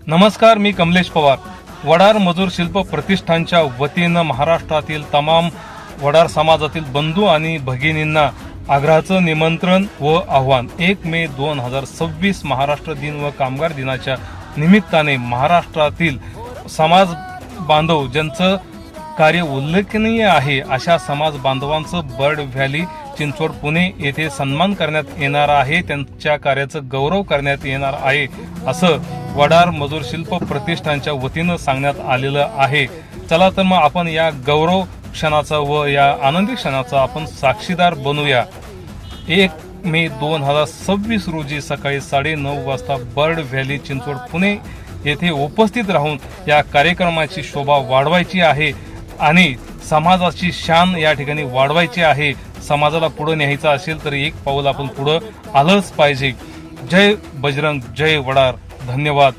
नमस्कार, मी कमलेश पवार. वडार मजूर शिल्प प्रतिष्ठानच्या वतीनं महाराष्ट्रातील तमाम वडार समाजातील बंधू आणि भगिनींना आग्रहाचं निमंत्रण व आव्हान. 1 मे 2026 महाराष्ट्र दिन व कामगार दिनाच्या निमित्ताने महाराष्ट्रातील समाज बांधव ज्यांचं कार्य उल्लेखनीय आहे अशा समाज बांधवांचं बर्ड व्हॅली चिंचवड पुणे येथे सन्मान करण्यात येणार आहे. त्यांच्या कार्याचं गौरव करण्यात येणार आहे असं वडार मजूर शिल्प प्रतिष्ठानच्या वतीनं सांगण्यात आलेलं आहे. चला तर मग आपण या गौरव क्षणाचा व या आनंदी क्षणाचा आपण साक्षीदार बनूया. 1 मे 2026 रोजी सकाळी 9:30 वाजता बर्ड व्हॅली चिंचवड पुणे येथे उपस्थित राहून या कार्यक्रमाची शोभा वाढवायची आहे आणि समाजाची शान या ठिकाणी वाढवायची आहे. समाजाला पुढे न्यायचं असेल तर एक पाऊल आपण पुढे आलंच पाहिजे. जय बजरंग, जय वडार. धन्यवाद.